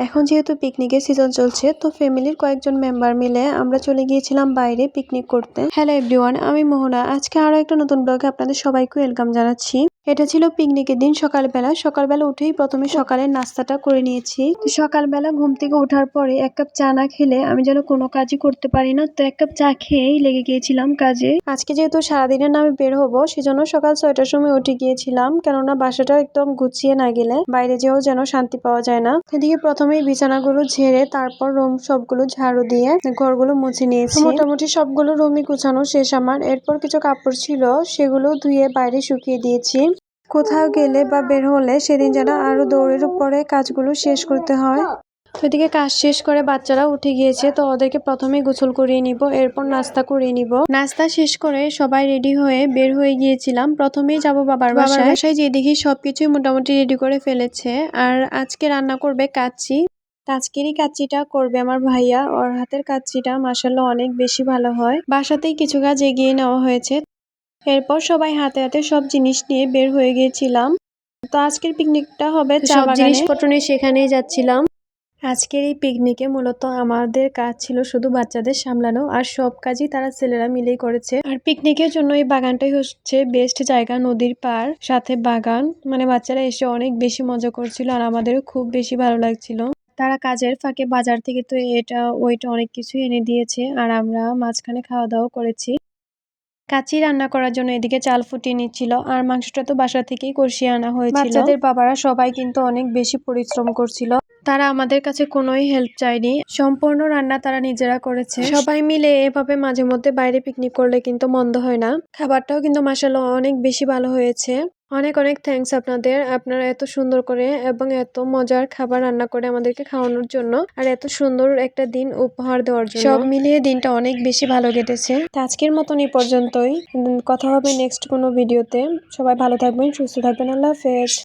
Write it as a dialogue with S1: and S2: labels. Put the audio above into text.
S1: এখন যেহেতু পিকনিকের সিজন চলছে, তো ফ্যামিলির কয়েকজন মেম্বার মিলে আমরা চলে গিয়েছিলাম বাইরে পিকনিক করতে। হ্যালো এভরিওয়ান, আমি মোহনা। আজকে আরো একটা নতুন ব্লগে আপনাদের সবাইকে ওয়েলকাম জানাচ্ছি। এটা ছিল পিকনিকের দিন। সকালবেলা উঠেই প্রথমে সকালের নাস্তাটা করে নিয়েছি। তো সকালবেলা ঘুম থেকে ওঠার পরে এক কাপ চা না খেলে আমি যেন কোনো কাজই করতে পারি না। তো এক কাপ চা খেয়েই লেগে গিয়েছিলাম কাজে। আজকে যেহেতু সারাদিনের নামে বের হবো, সেজন্য সকাল 6টার সময় উঠে গিয়েছিলাম, কেননা বাসাটা একদম গুছিয়ে না গেলে বাইরে যেও যেন শান্তি পাওয়া যায় না। এদিকে প্রথমেই বিছানাগুলো ঝেড়ে তারপর রুম সবগুলো ঝাড়ু দিয়ে ঘরগুলো মুছে নিয়েছি। মোটামুটি সবগুলো রুমই গুছানো শেষ আমার। এরপর কিছু কাপড় ছিল, সেগুলো ধুয়ে বাইরে শুকিয়ে দিয়েছি। কোথাও গেলে বা বের হলে সেদিন যেন আরো দৌড়ের উপরে কাজগুলো শেষ করতে হয়। ওইদিকে কাজ শেষ করে বাচ্চারা উঠে গিয়েছে, তো ওদেরকে প্রথমে গোসল করিয়ে নিব, এরপর নাস্তা করিয়ে নিব। নাস্তা শেষ করে সবাই রেডি হয়ে বের হয়ে গিয়েছিলাম। প্রথমেই যাব বাবার বাসায়। যে দেখি সবকিছুই মোটামুটি রেডি করে ফেলেছে। আর আজকে রান্না করবে কাচ্চি। আজকেরই কাচ্চিটা করবে আমার ভাইয়া। ওর হাতের কাচ্চিটা মাশাআল্লাহ অনেক বেশি ভালো হয়। বাসাতেই কিছু কাজ এগিয়ে নেওয়া হয়েছে। এরপর সবাই হাতে হাতে সব জিনিস নিয়ে বের হয়ে গিয়েছিলাম। তো আজকের পিকনিকটা হবে চা বাগানে। জিনিসপত্র নিয়ে সেখানেই যাচ্ছিলাম। আজকের এই পিকনিকে মূলত আমাদের কাজ ছিল শুধু বাচ্চাদের সামলানো, আর সব কাজই তারা ছেলেরা মিলেই করেছে। আর পিকনিকের জন্য এই বাগানটাই হচ্ছে বেস্ট জায়গা, নদীর পার সাথে বাগান। মানে বাচ্চারা এসে অনেক বেশি মজা করছিল, আর আমাদেরও খুব বেশি ভালো লাগছিল। তারা কাজের ফাঁকে বাজার থেকে তো এটা ওইটা অনেক কিছু এনে দিয়েছে, আর আমরা মাঝখানে খাওয়া দাওয়া করেছি। কাচ্চি রান্না করার জন্য এদিকে চাল ফুটিয়ে নিচ্ছিল, আর মাংসটা তো বাসা থেকেই কষিয়ে আনা হয়েছিল। বাচ্চাদের বাবারা সবাই কিন্তু অনেক বেশি পরিশ্রম করছিল। তারা আমাদের কাছে কোনোই হেল্প চায়নি, সম্পূর্ণ রান্না তারা নিজেরা করেছে। সবাই মিলে এভাবে মাঝে মধ্যে বাইরে পিকনিক করলে কিন্তু মন্দ হয় না। খাবারটাও কিন্তু মাশাআল্লাহ অনেক বেশি ভালো হয়েছে। অনেক অনেক থ্যাঙ্কস আপনাদের। আপনারা এত সুন্দর করে এবং এত মজার খাবার রান্না করে আমাদেরকে খাওয়ানোর জন্য, আর এত সুন্দর একটা দিন উপহার দেওয়ার জন্য। সব মিলিয়ে দিনটা অনেক বেশি ভালো কেটেছে। আজকের মতন এই পর্যন্তই। কথা হবে নেক্সট কোনো ভিডিওতে। সবাই ভালো থাকবেন, সুস্থ থাকবেন। আল্লাহ হাফেজ।